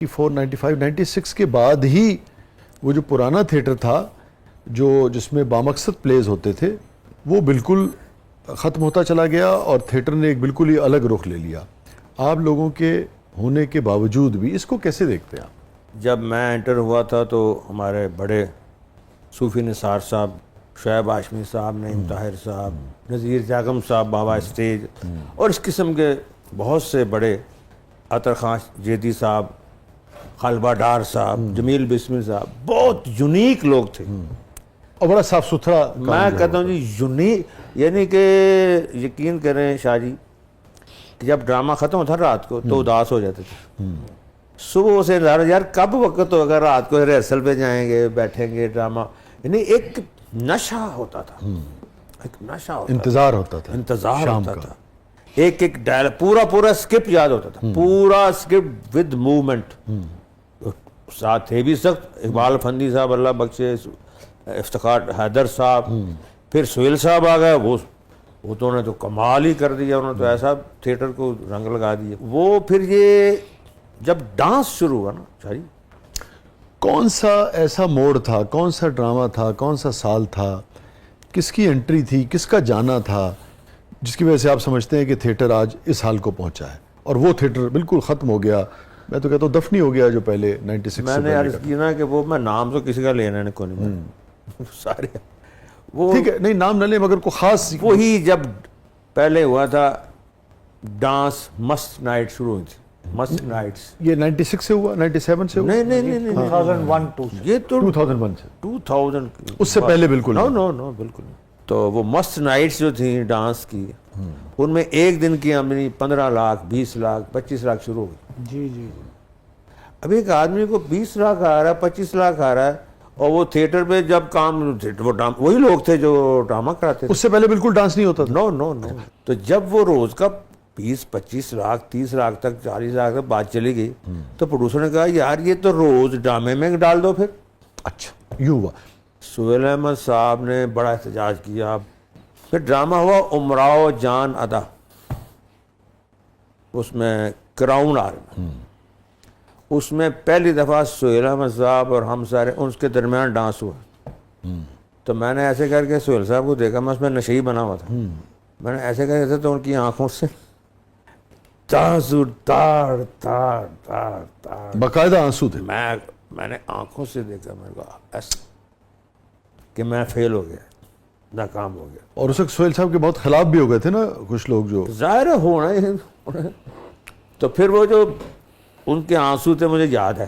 95 96 کے بعد ہی وہ جو پرانا تھیٹر تھا جس میں بامقصد پلیز ہوتے تھے وہ بالکل ختم ہوتا چلا گیا اور تھیٹر نے ایک بالکل ہی الگ رخ لے لیا. آپ لوگوں کے ہونے کے باوجود بھی اس کو کیسے دیکھتے ہیں آپ؟ جب میں انٹر ہوا تھا تو ہمارے بڑے صوفی نثار صاحب، شعیب ہاشمی صاحب، نعیم طاہر صاحب، نذیر جاگم صاحب، بابا اسٹیج اور اس قسم کے بہت سے بڑے، عطر خان جیدی صاحب، خالبہ ڈار صاحب، جمیل بسمی صاحب، بہت یونیک لوگ تھے اور بڑا صاف ستھرا. میں کہتا ہوں جی یونیک، یعنی کہ یقین کریں شاہ جی، جب ڈرامہ ختم ہوتا رات کو تو اداس ہو جاتے تھے. صبح سے یار کب وقت ہوگا، رات کو ریہرسل پہ جائیں گے، بیٹھیں گے ڈرامہ. یعنی ایک نشہ ہوتا تھا، ایک نشہ ہوتا، انتظار ہوتا تھا، انتظار ہوتا تھا. ایک ڈائلاگ پورا اسکرپٹ یاد ہوتا تھا، پورا اسکرپٹ ود موومنٹ. ساتھ تھے بھی سخت، اقبال افندی صاحب اللہ بخشے، افتخار حیدر صاحب، پھر سہیل صاحب آ گئے. وہ تو انہوں نے تو کمال ہی کر دیا، انہوں نے تو ایسا تھیٹر کو رنگ لگا دیا. وہ پھر یہ جب ڈانس شروع ہوا نا شاہ جی، کون سا ایسا موڑ تھا، کون سا ڈرامہ تھا، کون سا سال تھا، کس کی انٹری تھی، کس کا جانا تھا، جس کی وجہ سے آپ سمجھتے ہیں کہ تھیٹر آج اس حال کو پہنچا ہے اور وہ تھیٹر بالکل ختم ہو گیا؟ میں تو کہتا ہوں دفنی ہو گیا جو پہلے 96 میں نے عرض کی نا کہ وہ میں نام تو کسی کا لینا نہیں، کوئی نہیں، سارے وہ ٹھیک ہے، نہیں نام نہ لیں مگر کوئی خاص. وہی جب پہلے ہوا تھا ڈانس مست نائٹ شروع ہوئی تھی، مست نائٹس. یہ 96 سے ہوا، 97 سے ہوا؟ نہیں 2001 یہ تو 2001 سے، 2000 اس سے پہلے بالکل نو بالکل نہیں. تو وہ مست نائٹس جو تھیں ڈانس کی، ان میں ایک دن کی آمدنی 15 لاکھ 20 لاکھ 25 لاکھ شروع ہو گئی. جی. اب ایک آدمی کو 20 لاکھ آ رہا ہے، 25 لاکھ آ رہا ہے، اور وہ تھیٹر پہ جب کام، وہی لوگ تھے جو ڈرامہ کراتے تھے. اس سے پہلے بالکل ڈانس نہیں ہوتا تھا. نو. تو جب وہ روز کا 20 25 لاکھ 30 لاکھ تک 40 لاکھ تک بات چلی گئی تو پروڈیوسر نے کہا یار یہ تو روز ڈرامے میں ڈال دو. پھر اچھا یوں ہوا. سہیل احمد صاحب نے بڑا احتجاج کیا. پھر ڈرامہ ہوا امراؤ جان ادا، اس میں کراؤن آرم، اس میں پہلی دفعہ سہیل احمد صاحب اور ہم سارے ان کے درمیان ڈانس ہوا. تو میں نے ایسے کر کے سہیل صاحب کو دیکھا، میں اس میں نشئی بنا ہوا تھا، میں نے ایسے کر کے تو ان کی آنکھوں سے تاڑ باقاعدہ آنسو تھے. میں نے آنکھوں سے دیکھا، میں نے کہا ایسا کہ میں فیل ہو گیا، ناکام ہو گیا. اور اس وقت سہیل صاحب کے بہت خلاف بھی ہو گئے تھے نا کچھ لوگ جو ظاہر ہونا ہی. تو پھر وہ جو ان کے آنسو تھے مجھے یاد ہے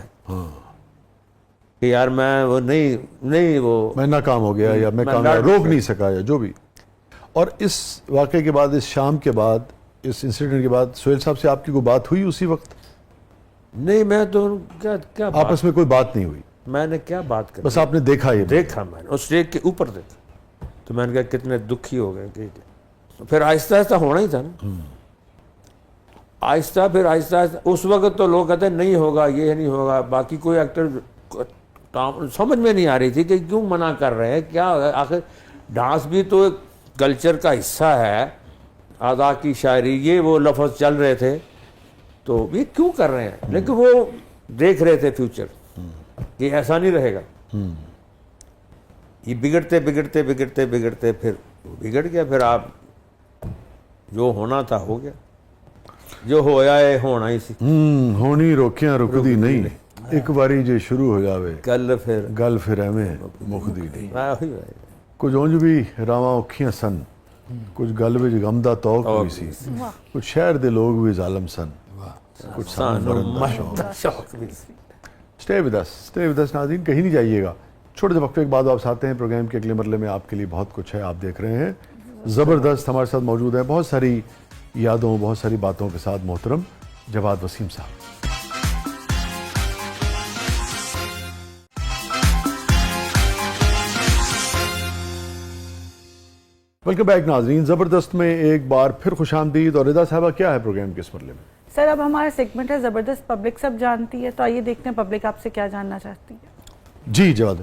کہ یار میں وہ نہیں وہ میں ناکام ہو گیا یا میں کامیاب روک نہیں سکا یا جو بھی. اور اس واقعے کے بعد، اس شام کے بعد، اس انسیڈنٹ کے بعد سہیل صاحب سے آپ کی کوئی بات ہوئی اسی وقت؟ نہیں، میں تو کیا آپس میں کوئی بات نہیں ہوئی؟ میں نے کیا بات کری، بس آپ نے دیکھا، یہ دیکھا میں نے اس اسٹیج کے اوپر دیکھا. تو میں نے کہا کتنے دکھی ہو گئے کہ پھر آہستہ آہستہ ہونا ہی تھا نا. پھر آہستہ اس وقت تو لوگ کہتے ہیں نہیں ہوگا، یہ نہیں ہوگا. باقی کوئی ایکٹر سمجھ میں نہیں آ رہی تھی کہ کیوں منع کر رہے ہیں، کیا آخر ڈانس بھی تو ایک کلچر کا حصہ ہے، ادا کی شاعری، یہ وہ لفظ چل رہے تھے تو یہ کیوں کر رہے ہیں. لیکن وہ دیکھ رہے تھے فیوچر کہ ایسا نہیں رہے گا. یہ بگڑتے پھر بگڑ گیا. پھر آپ جو ہونا تھا ہو گیا، جو ہویا ہے ہونا ہی سی. ہونی روکیاں رکدی نہیں، ایک باری جو شروع ہو جاوے گل پھر ایویں مکدی نہیں. وہی کچھ اونج بھی راواں اوکھیاں سن، کچھ گل وچ غم دا توق بھی سی، کچھ شہر دے لوگ بھی ظالم سن، کچھ شوق بھی سی. اسٹے ود اس ناظرین، کہیں نہیں جائیے گا. چھوٹے سے وقفے کے بعد واپس آتے ہیں. پروگرام کے اگلے مرحلے میں آپ کے لیے بہت کچھ ہے. آپ دیکھ رہے ہیں زبردست. ہمارے ساتھ موجود ہیں بہت ساری یادوں، بہت ساری باتوں کے ساتھ محترم جواد وسیم صاحب. ویلکم بیک ناظرین. زبردست میں ایک بار پھر خوش آمدید. اور رضا صاحبہ کیا ہے پروگرام کے اس مرحلے میں؟ سر اب ہمارا سیگمنٹ ہے زبردست پبلک سب جانتی ہے، تو آئیے دیکھتے ہیں پبلک آپ سے کیا جاننا چاہتی ہے. جی جواد.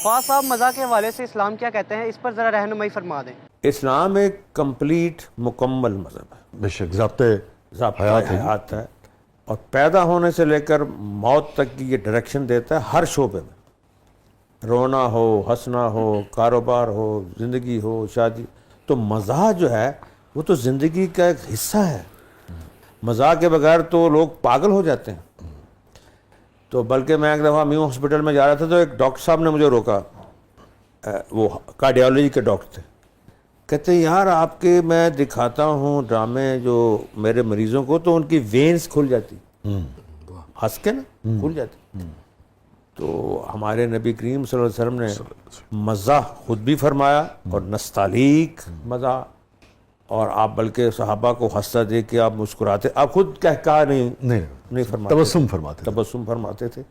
فواز صاحب مزاح کے حوالے سے اسلام کیا کہتے ہیں، اس پر ذرا رہنمائی فرما دیں۔ اسلام ایک کمپلیٹ مکمل مذہب ہے، بے شک ضابطۂ ضابطۂ حیات ہے۔ حیات ہے، اور پیدا ہونے سے لے کر موت تک کی یہ ڈائریکشن دیتا ہے ہر شعبے میں، رونا ہو، ہنسنا ہو، کاروبار ہو، زندگی ہو، شادی۔ تو مزاح جو ہے وہ تو زندگی کا ایک حصہ ہے، مزاح کے بغیر تو لوگ پاگل ہو جاتے ہیں۔ تو بلکہ میں ایک دفعہ میو ہاسپٹل میں جا رہا تھا تو ایک ڈاکٹر صاحب نے مجھے روکا، وہ کارڈیالوجی کے ڈاکٹر تھے، کہتے ہیں یار آپ کے میں دکھاتا ہوں ڈرامے جو میرے مریضوں کو تو ان کی وینز کھل جاتی، ہنس کے نا کھل جاتی۔ تو ہمارے نبی کریم صلی اللہ علیہ وسلم نے مزاح خود بھی فرمایا اور نستعلیق مزاح، اور آپ بلکہ صحابہ کو ہنستا دیکھ کے آپ مسکراتے، آپ خود کہا نہیں فرماتے، تبسم فرماتے تھے۔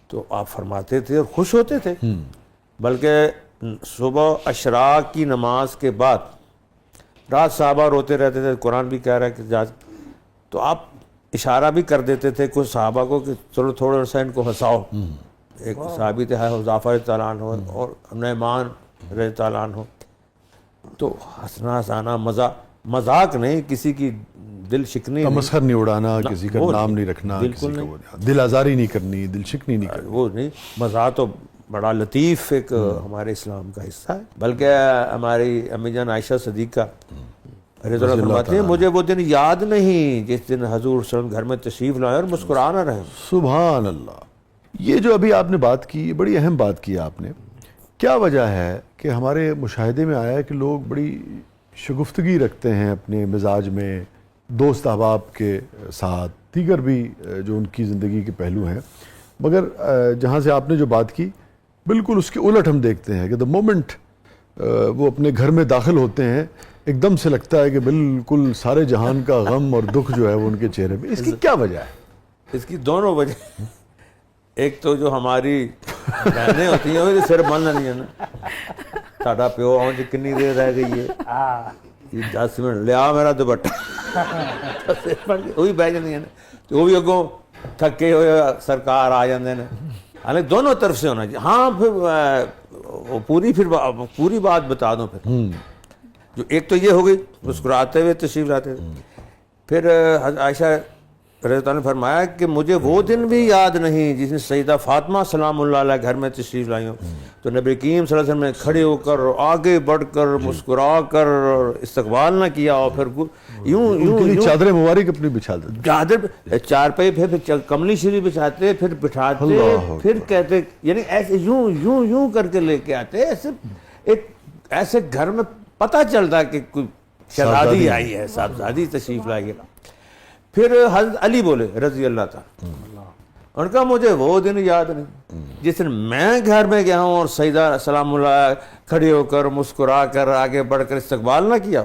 تو آپ فرماتے تھے اور خوش ہوتے تھے، بلکہ صبح اشراق کی نماز کے بعد رات صحابہ روتے رہتے تھے، قرآن بھی کہہ رہا ہے کہ تو آپ اشارہ بھی کر دیتے تھے کچھ صحابہ کو کہ چلو تھوڑا سا ان کو ہنساؤ۔ ایک صحابی تھے حذیفہ رضی اللہ عنہ اور نعمان رضی اللہ عنہ۔ تو ہنسنا ہنسانا مذاق نہیں، کسی کی دل شکنی تمسخر نہیں اڑانا، کسی کا نام نہیں رکھنا، کسی کا دل آزاری نہیں کرنی، دل شکنی نہیں کرنی، وہ نہیں۔ مزاح تو بڑا لطیف ایک ہمارے اسلام کا حصہ ہے، بلکہ ہماری امی جان عائشہ صدیقہ رضی اللہ فرماتی ہیں مجھے وہ دن یاد نہیں جس دن حضور صلی اللہ علیہ وسلم گھر میں تشریف لائے اور مسکرانا رہے۔ سبحان اللہ۔ یہ جو ابھی آپ نے بات کی، یہ بڑی اہم بات کی آپ نے۔ کیا وجہ ہے کہ ہمارے مشاہدے میں آیا ہے کہ لوگ بڑی شگفتگی رکھتے ہیں اپنے مزاج میں، دوست احباب کے ساتھ، دیگر بھی جو ان کی زندگی کے پہلو ہیں، مگر جہاں سے آپ نے جو بات کی بالکل اس کے الٹ ہم دیکھتے ہیں کہ دا مومنٹ وہ اپنے گھر میں داخل ہوتے ہیں ایک دم سے لگتا ہے کہ بالکل سارے جہان کا غم اور دکھ جو ہے وہ ان کے چہرے پہ۔ اس کی کیا وجہ ہے؟ اس کی دونوں وجہ، ایک تو جو ہماری بہنیں ہوتی ہیں وہ سر بن نہیں ہے نا، ساڈا پیو آؤں جی کنی دیر رہ گئی ہے، یہ 10 منٹ لیا میرا دوپٹہ، وہی بہ جاتی ہیں نا، تو وہ بھی اگوں تھکے ہوئے سرکار آ جاندے ہیں۔ حالانکہ دونوں طرف سے ہونا چاہیے۔ ہاں پھر پوری بات بتا دوں پھر، جو ایک تو یہ ہو گئی مسکراتے ہوئے تشریف لاتے تھے، پھر عائشہ رضی اللہ عنہ نے فرمایا کہ مجھے وہ دن بھی یاد نہیں جس نے سیدہ فاطمہ سلام اللہ علیہ گھر میں تشریف لائی ہوں، تو نبی کریم صلی اللہ علیہ وسلم نے کھڑے ہو کر آگے بڑھ کر مسکرا کر استقبال نہ کیا، اور پھر یوں چادر مبارک اپنی بچھا دیتے، چادر چارپائی پھر کملی شریف بچھاتے، پھر بٹھاتے، پھر کہتے، یعنی ایسے یوں کر کے لے کے آتے، ایسے گھر میں پتہ چلتا کہ کوئی شہزادی آئی ہے، صاحبزادی تشریف لائی ہے۔ پھر حضرت علی بولے رضی اللہ تعالیٰ، ان کا مجھے وہ دن یاد نہیں جس دن میں گھر میں گیا ہوں اور سیدہ سلام اللہ کھڑے ہو کر مسکرا کر آگے بڑھ کر استقبال نہ کیا۔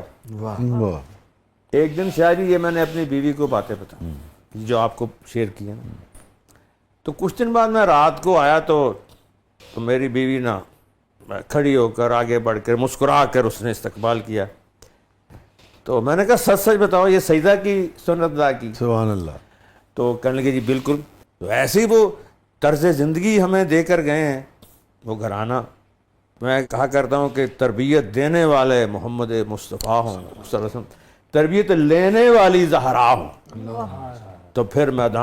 ایک دن شاید یہ میں نے اپنی بیوی کو باتیں بتائی جو آپ کو شیئر کی ہیں، تو کچھ دن بعد میں رات کو آیا تو میری بیوی نا کھڑی ہو کر آگے بڑھ کر مسکرا کر اس نے استقبال کیا۔ تو میں نے کہا سچ بتاؤ یہ سجدہ کی سنت ادا کی؟ سبحان اللہ۔ تو کہنے لگے جی بالکل۔ تو ایسی وہ طرز زندگی ہمیں دے کر گئے ہیں وہ گھرانہ، میں کہا کرتا ہوں کہ تربیت دینے والے محمد مصطفیٰ ہوں صلی اللہ علیہ وسلم، تربیت لینے والی زہرا ہوں، تو پھر میدان